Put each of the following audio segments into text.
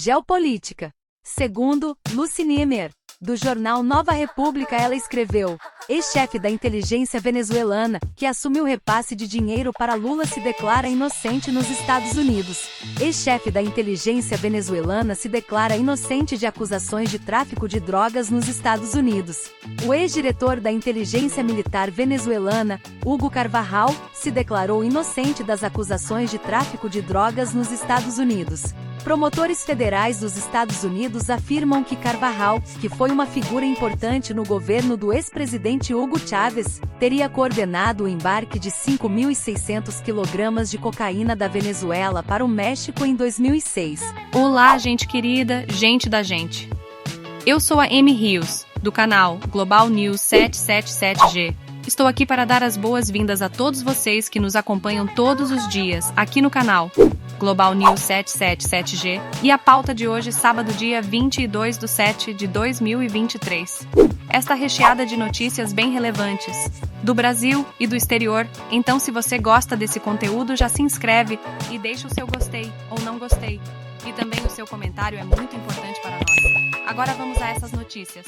Geopolítica. Segundo Lucy Niemeyer, do jornal Nova República, ela escreveu: ex-chefe da inteligência venezuelana, que assumiu repasse de dinheiro para Lula, se declara inocente nos Estados Unidos. Ex-chefe da inteligência venezuelana se declara inocente de acusações de tráfico de drogas nos Estados Unidos. O ex-diretor da inteligência militar venezuelana, Hugo Carvajal, se declarou inocente das acusações de tráfico de drogas nos Estados Unidos. Promotores federais dos Estados Unidos afirmam que Carvajal, que foi uma figura importante no governo do ex-presidente Hugo Chávez, teria coordenado o embarque de 5.600 quilogramas de cocaína da Venezuela para o México em 2006. Olá, gente querida, gente da gente. Eu sou a Amy Rios, do canal Global News 777G. Estou aqui para dar as boas-vindas a todos vocês que nos acompanham todos os dias aqui no canal Global News 777G, e a pauta de hoje, sábado, dia 22/7/2023. Esta recheada de notícias bem relevantes do Brasil e do exterior. Então, se você gosta desse conteúdo, já se inscreve e deixa o seu gostei ou não gostei. E também o seu comentário é muito importante para nós. Agora vamos a essas notícias.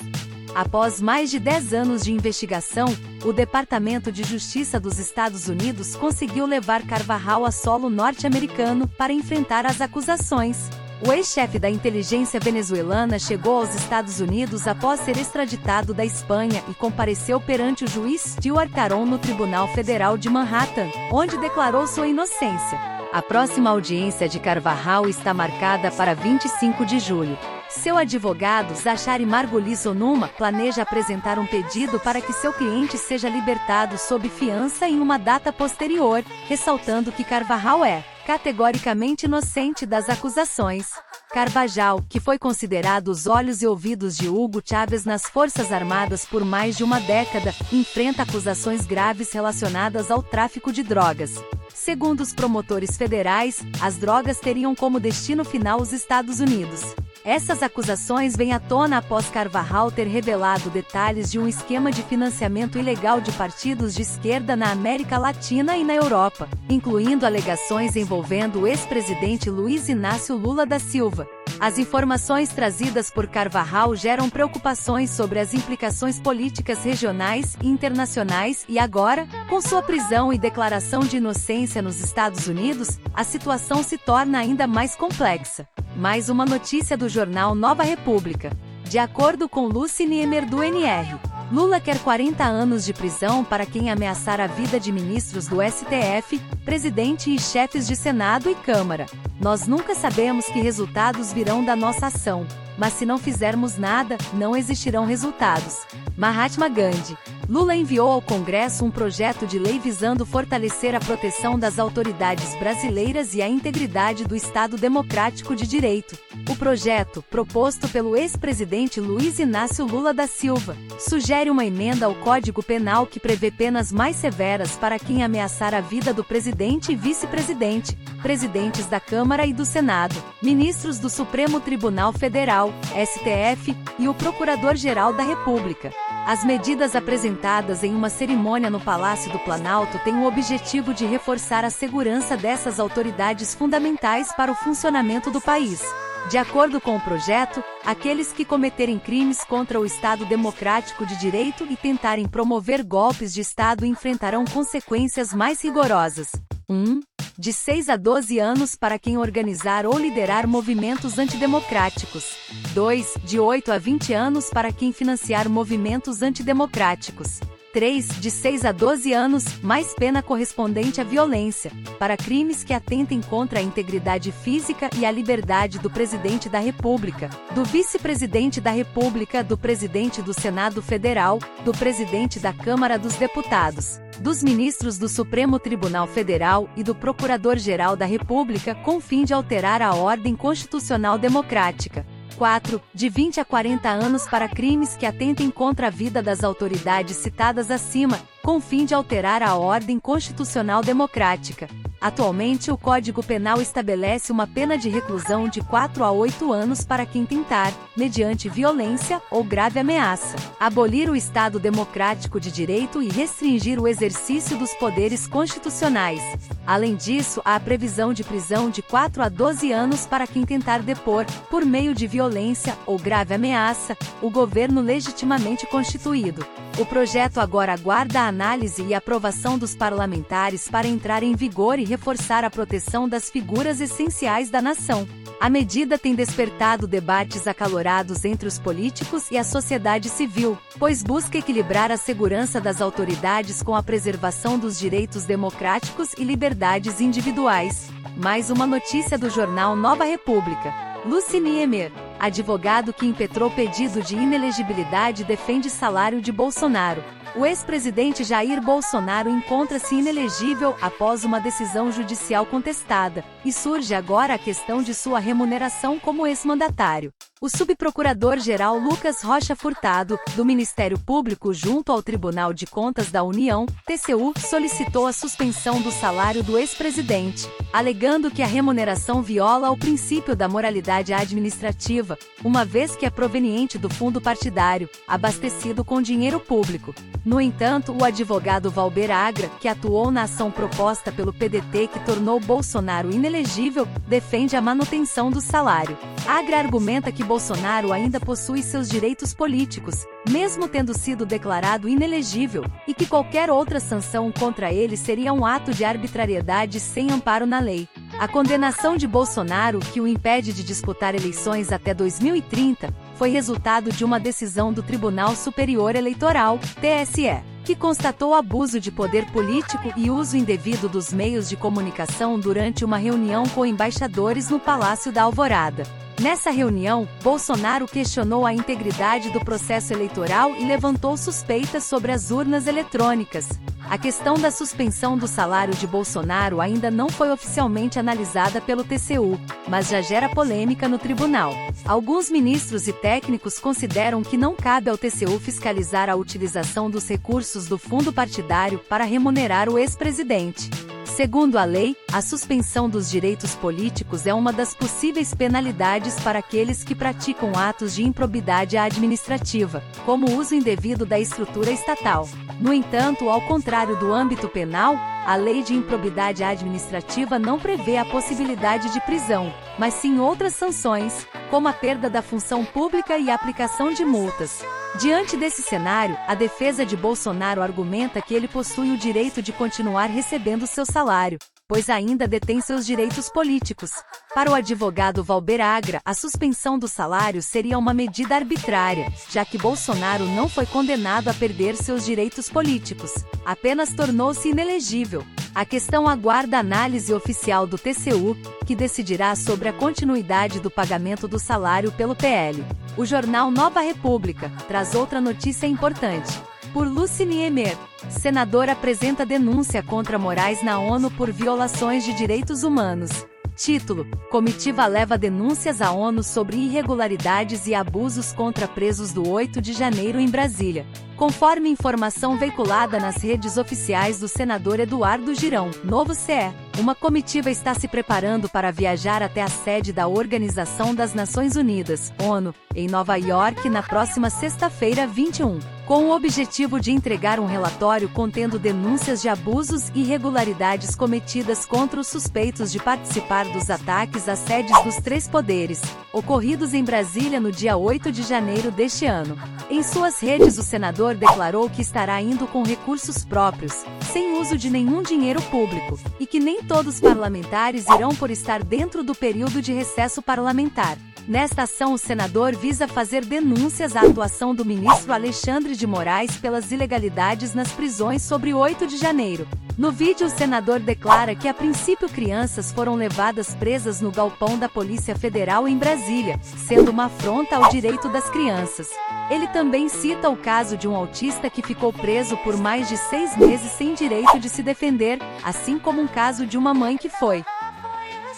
Após mais de 10 anos de investigação, o Departamento de Justiça dos Estados Unidos conseguiu levar Carvajal a solo norte-americano para enfrentar as acusações. O ex-chefe da inteligência venezuelana chegou aos Estados Unidos após ser extraditado da Espanha e compareceu perante o juiz Stewart Caron no Tribunal Federal de Manhattan, onde declarou sua inocência. A próxima audiência de Carvajal está marcada para 25 de julho. Seu advogado, Zachary Margolis Onuma, planeja apresentar um pedido para que seu cliente seja libertado sob fiança em uma data posterior, ressaltando que Carvajal é categoricamente inocente das acusações. Carvajal, que foi considerado os olhos e ouvidos de Hugo Chávez nas Forças Armadas por mais de uma década, enfrenta acusações graves relacionadas ao tráfico de drogas. Segundo os promotores federais, as drogas teriam como destino final os Estados Unidos. Essas acusações vêm à tona após Carvajal ter revelado detalhes de um esquema de financiamento ilegal de partidos de esquerda na América Latina e na Europa, incluindo alegações envolvendo o ex-presidente Luiz Inácio Lula da Silva. As informações trazidas por Carvajal geram preocupações sobre as implicações políticas regionais e internacionais e agora, com sua prisão e declaração de inocência nos Estados Unidos, a situação se torna ainda mais complexa. Mais uma notícia do jornal Nova República. De acordo com Lucy Niemeyer do NR, Lula quer 40 anos de prisão para quem ameaçar a vida de ministros do STF, presidente e chefes de Senado e Câmara. Nós nunca sabemos que resultados virão da nossa ação, mas se não fizermos nada, não existirão resultados. Mahatma Gandhi. Lula enviou ao Congresso um projeto de lei visando fortalecer a proteção das autoridades brasileiras e a integridade do Estado Democrático de Direito. O projeto, proposto pelo ex-presidente Luiz Inácio Lula da Silva, sugere uma emenda ao Código Penal que prevê penas mais severas para quem ameaçar a vida do presidente e vice-presidente, presidentes da Câmara e do Senado, ministros do Supremo Tribunal Federal, STF, e o Procurador-Geral da República. As medidas apresentadas em uma cerimônia no Palácio do Planalto têm o objetivo de reforçar a segurança dessas autoridades fundamentais para o funcionamento do país. De acordo com o projeto, aqueles que cometerem crimes contra o Estado Democrático de Direito e tentarem promover golpes de Estado enfrentarão consequências mais rigorosas. 1. De 6 a 12 anos para quem organizar ou liderar movimentos antidemocráticos. 2. De 8 a 20 anos para quem financiar movimentos antidemocráticos. 3. De 6 a 12 anos, mais pena correspondente à violência, para crimes que atentem contra a integridade física e a liberdade do Presidente da República, do Vice-Presidente da República, do Presidente do Senado Federal, do Presidente da Câmara dos Deputados, dos Ministros do Supremo Tribunal Federal e do Procurador-Geral da República com fim de alterar a ordem constitucional democrática. 4. De 20 a 40 anos para crimes que atentem contra a vida das autoridades citadas acima, com fim de alterar a ordem constitucional democrática. Atualmente, o Código Penal estabelece uma pena de reclusão de 4 a 8 anos para quem tentar, mediante violência ou grave ameaça, abolir o Estado Democrático de Direito e restringir o exercício dos poderes constitucionais. Além disso, há a previsão de prisão de 4 a 12 anos para quem tentar depor, por meio de violência ou grave ameaça, o governo legitimamente constituído. O projeto agora aguarda a análise e aprovação dos parlamentares para entrar em vigor e reforçar a proteção das figuras essenciais da nação. A medida tem despertado debates acalorados entre os políticos e a sociedade civil, pois busca equilibrar a segurança das autoridades com a preservação dos direitos democráticos e liberdades individuais. Mais uma notícia do jornal Nova República. Lucini Emer, advogado que impetrou pedido de inelegibilidade, defende salário de Bolsonaro. O ex-presidente Jair Bolsonaro encontra-se inelegível após uma decisão judicial contestada, e surge agora a questão de sua remuneração como ex-mandatário. O subprocurador-geral Lucas Rocha Furtado, do Ministério Público junto ao Tribunal de Contas da União, TCU, solicitou a suspensão do salário do ex-presidente, alegando que a remuneração viola o princípio da moralidade administrativa, uma vez que é proveniente do fundo partidário, abastecido com dinheiro público. No entanto, o advogado Valber Agra, que atuou na ação proposta pelo PDT que tornou Bolsonaro inelegível, defende a manutenção do salário. Agra argumenta que Bolsonaro ainda possui seus direitos políticos, mesmo tendo sido declarado inelegível, e que qualquer outra sanção contra ele seria um ato de arbitrariedade sem amparo na lei. A condenação de Bolsonaro, que o impede de disputar eleições até 2030, foi resultado de uma decisão do Tribunal Superior Eleitoral, TSE, que constatou abuso de poder político e uso indevido dos meios de comunicação durante uma reunião com embaixadores no Palácio da Alvorada. Nessa reunião, Bolsonaro questionou a integridade do processo eleitoral e levantou suspeitas sobre as urnas eletrônicas. A questão da suspensão do salário de Bolsonaro ainda não foi oficialmente analisada pelo TCU, mas já gera polêmica no tribunal. Alguns ministros e técnicos consideram que não cabe ao TCU fiscalizar a utilização dos recursos do fundo partidário para remunerar o ex-presidente. Segundo a lei, a suspensão dos direitos políticos é uma das possíveis penalidades para aqueles que praticam atos de improbidade administrativa, como o uso indevido da estrutura estatal. No entanto, ao contrário do âmbito penal, a lei de improbidade administrativa não prevê a possibilidade de prisão, mas sim outras sanções, como a perda da função pública e a aplicação de multas. Diante desse cenário, a defesa de Bolsonaro argumenta que ele possui o direito de continuar recebendo seu salário, pois ainda detém seus direitos políticos. Para o advogado Valber Agra, a suspensão do salário seria uma medida arbitrária, já que Bolsonaro não foi condenado a perder seus direitos políticos, apenas tornou-se inelegível. A questão aguarda análise oficial do TCU, que decidirá sobre a continuidade do pagamento do salário pelo PL. O jornal Nova República traz outra notícia importante. Por Lucini Emer, senador apresenta denúncia contra Moraes na ONU por violações de direitos humanos. Título: Comitiva leva denúncias à ONU sobre irregularidades e abusos contra presos do 8 de janeiro em Brasília. Conforme informação veiculada nas redes oficiais do senador Eduardo Girão, Novo CE, uma comitiva está se preparando para viajar até a sede da Organização das Nações Unidas, ONU, em Nova York na próxima sexta-feira, 21, com o objetivo de entregar um relatório contendo denúncias de abusos e irregularidades cometidas contra os suspeitos de participar dos ataques às sedes dos três poderes, ocorridos em Brasília no dia 8 de janeiro deste ano. Em suas redes, o senador declarou que estará indo com recursos próprios, sem uso de nenhum dinheiro público, e que nem todos os parlamentares irão por estar dentro do período de recesso parlamentar. Nesta ação, o senador visa fazer denúncias à atuação do ministro Alexandre de Moraes pelas ilegalidades nas prisões sobre 8 de janeiro. No vídeo, o senador declara que a princípio crianças foram levadas presas no galpão da Polícia Federal em Brasília, sendo uma afronta ao direito das crianças. Ele também cita o caso de um autista que ficou preso por mais de 6 meses sem direito de se defender, assim como um caso de uma mãe que foi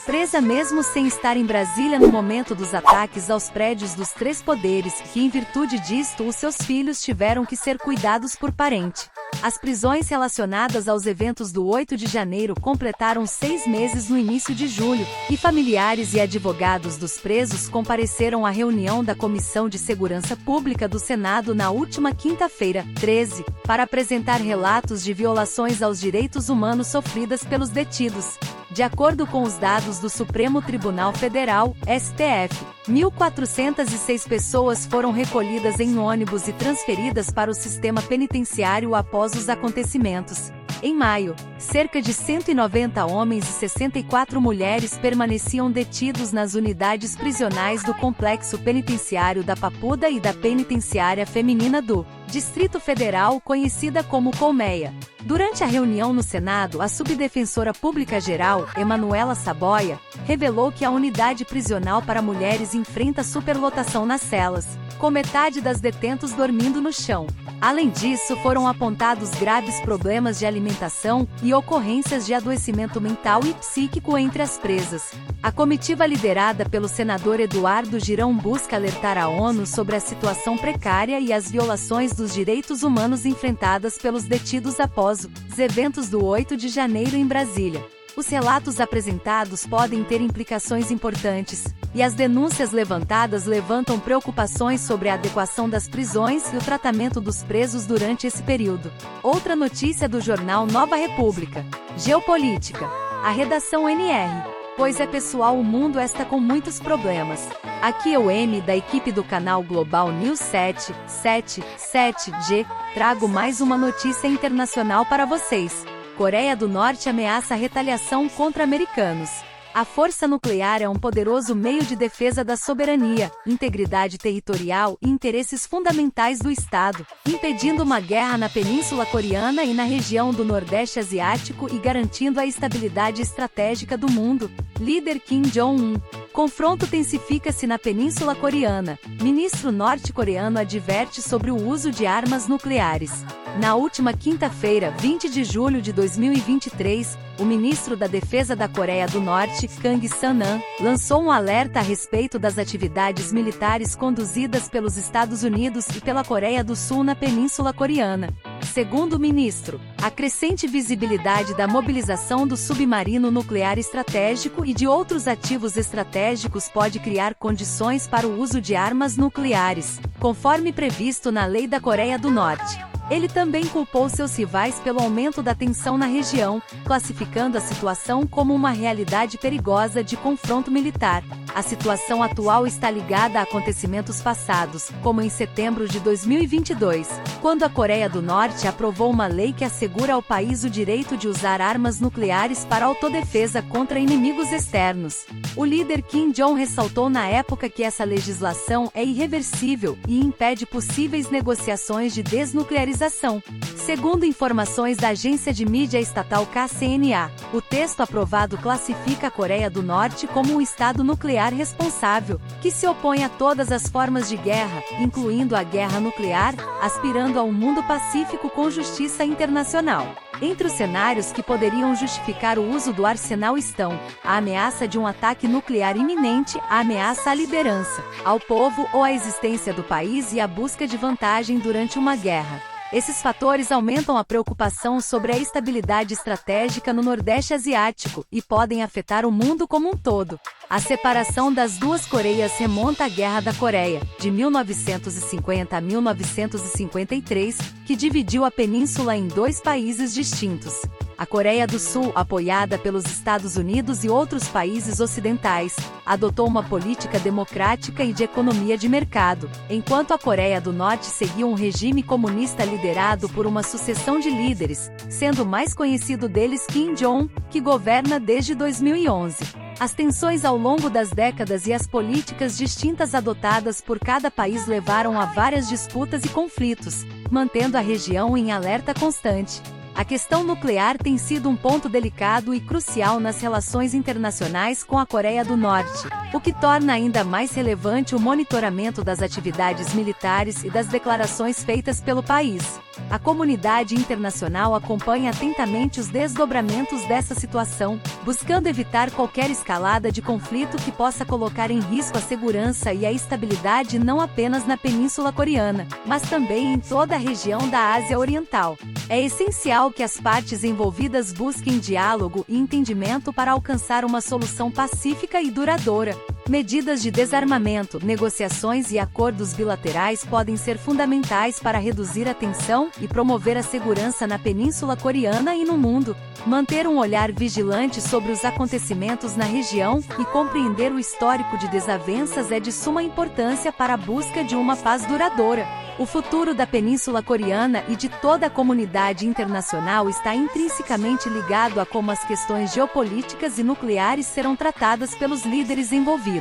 Presa mesmo sem estar em Brasília no momento dos ataques aos prédios dos três poderes, que em virtude disto os seus filhos tiveram que ser cuidados por parente. As prisões relacionadas aos eventos do 8 de janeiro completaram 6 meses no início de julho, e familiares e advogados dos presos compareceram à reunião da Comissão de Segurança Pública do Senado na última quinta-feira, 13, para apresentar relatos de violações aos direitos humanos sofridas pelos detidos. De acordo com os dados do Supremo Tribunal Federal, STF, 1.406 pessoas foram recolhidas em ônibus e transferidas para o sistema penitenciário após os acontecimentos. Em maio, cerca de 190 homens e 64 mulheres permaneciam detidos nas unidades prisionais do Complexo Penitenciário da Papuda e da Penitenciária Feminina do Distrito Federal, conhecida como Colmeia. Durante a reunião no Senado, a subdefensora pública-geral, Emanuela Saboia, revelou que a unidade prisional para mulheres enfrenta superlotação nas celas, com metade das detentos dormindo no chão. Além disso, foram apontados graves problemas de alimentação e ocorrências de adoecimento mental e psíquico entre as presas. A comitiva liderada pelo senador Eduardo Girão busca alertar a ONU sobre a situação precária e as violações dos direitos humanos enfrentadas pelos detidos após os eventos do 8 de janeiro em Brasília. Os relatos apresentados podem ter implicações importantes, e as denúncias levantadas levantam preocupações sobre a adequação das prisões e o tratamento dos presos durante esse período. Outra notícia do jornal Nova República. Geopolítica. A redação NR. Pois é pessoal, o mundo está com muitos problemas. Aqui eu, M, da equipe do canal Global News 777G, trago mais uma notícia internacional para vocês. Coreia do Norte ameaça retaliação contra americanos. A força nuclear é um poderoso meio de defesa da soberania, integridade territorial e interesses fundamentais do Estado, impedindo uma guerra na Península Coreana e na região do Nordeste Asiático e garantindo a estabilidade estratégica do mundo. Líder Kim Jong-un. Confronto intensifica-se na Península Coreana. Ministro norte-coreano adverte sobre o uso de armas nucleares. Na última quinta-feira, 20 de julho de 2023, o ministro da Defesa da Coreia do Norte, Kang San-nam, lançou um alerta a respeito das atividades militares conduzidas pelos Estados Unidos e pela Coreia do Sul na Península Coreana. Segundo o ministro, a crescente visibilidade da mobilização do submarino nuclear estratégico e de outros ativos estratégicos pode criar condições para o uso de armas nucleares, conforme previsto na Lei da Coreia do Norte. Ele também culpou seus rivais pelo aumento da tensão na região, classificando a situação como uma realidade perigosa de confronto militar. A situação atual está ligada a acontecimentos passados, como em setembro de 2022, quando a Coreia do Norte aprovou uma lei que assegura ao país o direito de usar armas nucleares para autodefesa contra inimigos externos. O líder Kim Jong ressaltou na época que essa legislação é irreversível e impede possíveis negociações de desnuclearização. Segundo informações da agência de mídia estatal KCNA, o texto aprovado classifica a Coreia do Norte como um estado nuclear responsável, que se opõe a todas as formas de guerra, incluindo a guerra nuclear, aspirando a um mundo pacífico com justiça internacional. Entre os cenários que poderiam justificar o uso do arsenal estão a ameaça de um ataque nuclear iminente, a ameaça à liderança, ao povo ou à existência do país e a busca de vantagem durante uma guerra. Esses fatores aumentam a preocupação sobre a estabilidade estratégica no Nordeste Asiático e podem afetar o mundo como um todo. A separação das duas Coreias remonta à Guerra da Coreia, de 1950 a 1953, que dividiu a península em dois países distintos. A Coreia do Sul, apoiada pelos Estados Unidos e outros países ocidentais, adotou uma política democrática e de economia de mercado, enquanto a Coreia do Norte seguiu um regime comunista liderado por uma sucessão de líderes, sendo o mais conhecido deles Kim Jong, que governa desde 2011. As tensões ao longo das décadas e as políticas distintas adotadas por cada país levaram a várias disputas e conflitos, mantendo a região em alerta constante. A questão nuclear tem sido um ponto delicado e crucial nas relações internacionais com a Coreia do Norte, o que torna ainda mais relevante o monitoramento das atividades militares e das declarações feitas pelo país. A comunidade internacional acompanha atentamente os desdobramentos dessa situação, buscando evitar qualquer escalada de conflito que possa colocar em risco a segurança e a estabilidade não apenas na Península Coreana, mas também em toda a região da Ásia Oriental. É essencial que as partes envolvidas busquem diálogo e entendimento para alcançar uma solução pacífica e duradoura. Medidas de desarmamento, negociações e acordos bilaterais podem ser fundamentais para reduzir a tensão e promover a segurança na Península Coreana e no mundo. Manter um olhar vigilante sobre os acontecimentos na região e compreender o histórico de desavenças é de suma importância para a busca de uma paz duradoura. O futuro da Península Coreana e de toda a comunidade internacional está intrinsecamente ligado a como as questões geopolíticas e nucleares serão tratadas pelos líderes envolvidos.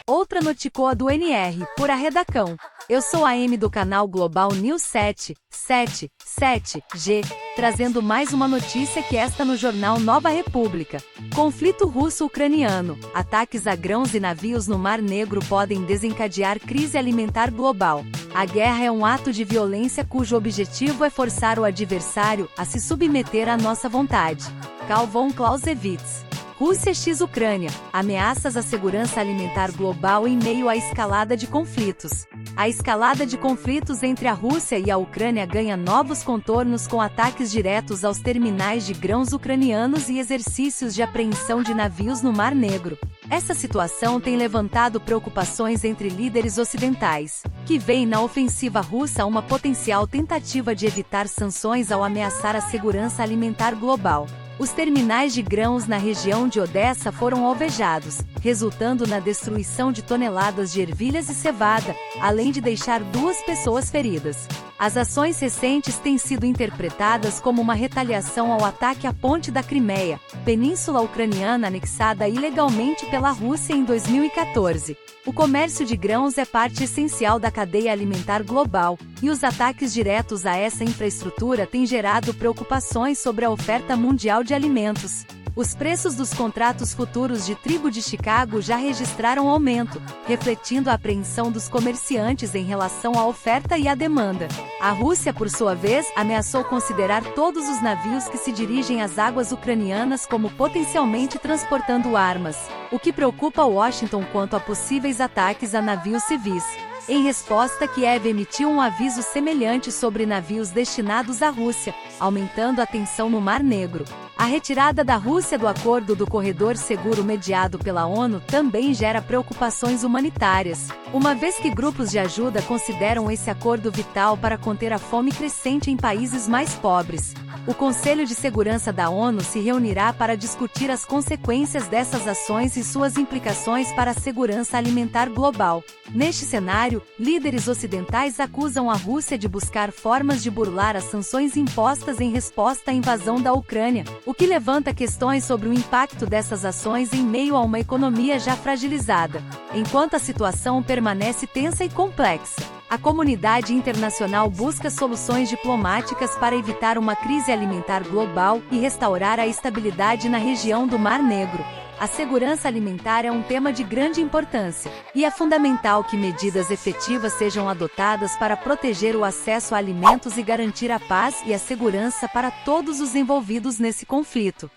Outra notícia do NR, por Arredacão. Eu sou a Amy do canal Global News 777G, trazendo mais uma notícia que esta no jornal Nova República. Conflito russo-ucraniano. Ataques a grãos e navios no Mar Negro podem desencadear crise alimentar global. A guerra é um ato de violência cujo objetivo é forçar o adversário a se submeter à nossa vontade. Karl von Clausewitz. Rússia x Ucrânia, ameaças à segurança alimentar global em meio à escalada de conflitos. A escalada de conflitos entre a Rússia e a Ucrânia ganha novos contornos com ataques diretos aos terminais de grãos ucranianos e exercícios de apreensão de navios no Mar Negro. Essa situação tem levantado preocupações entre líderes ocidentais, que veem na ofensiva russa uma potencial tentativa de evitar sanções ao ameaçar a segurança alimentar global. Os terminais de grãos na região de Odessa foram alvejados, resultando na destruição de toneladas de ervilhas e cevada, além de deixar 2 pessoas feridas. As ações recentes têm sido interpretadas como uma retaliação ao ataque à Ponte da Crimeia, península ucraniana anexada ilegalmente pela Rússia em 2014. O comércio de grãos é parte essencial da cadeia alimentar global, e os ataques diretos a essa infraestrutura têm gerado preocupações sobre a oferta mundial de alimentos. Os preços dos contratos futuros de trigo de Chicago já registraram aumento, refletindo a apreensão dos comerciantes em relação à oferta e à demanda. A Rússia, por sua vez, ameaçou considerar todos os navios que se dirigem às águas ucranianas como potencialmente transportando armas, o que preocupa Washington quanto a possíveis ataques a navios civis. Em resposta, Kiev emitiu um aviso semelhante sobre navios destinados à Rússia, aumentando a tensão no Mar Negro. A retirada da Rússia do acordo do corredor seguro mediado pela ONU também gera preocupações humanitárias, uma vez que grupos de ajuda consideram esse acordo vital para conter a fome crescente em países mais pobres. O Conselho de Segurança da ONU se reunirá para discutir as consequências dessas ações e suas implicações para a segurança alimentar global. Neste cenário, líderes ocidentais acusam a Rússia de buscar formas de burlar as sanções impostas em resposta à invasão da Ucrânia, o que levanta questões sobre o impacto dessas ações em meio a uma economia já fragilizada. Enquanto a situação permanece tensa e complexa, a comunidade internacional busca soluções diplomáticas para evitar uma crise alimentar global e restaurar a estabilidade na região do Mar Negro. A segurança alimentar é um tema de grande importância, e é fundamental que medidas efetivas sejam adotadas para proteger o acesso a alimentos e garantir a paz e a segurança para todos os envolvidos nesse conflito.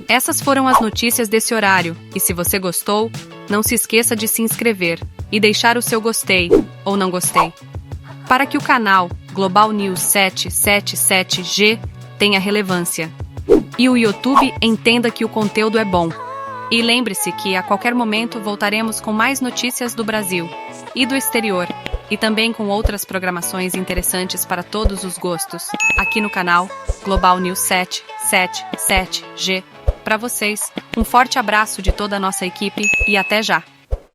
Essas foram as notícias desse horário, e se você gostou, não se esqueça de se inscrever e deixar o seu gostei ou não gostei, para que o canal Global News 777G tenha relevância e o YouTube entenda que o conteúdo é bom. E lembre-se que a qualquer momento voltaremos com mais notícias do Brasil e do exterior, e também com outras programações interessantes para todos os gostos, aqui no canal Global News 777G. Para vocês, um forte abraço de toda a nossa equipe e até já!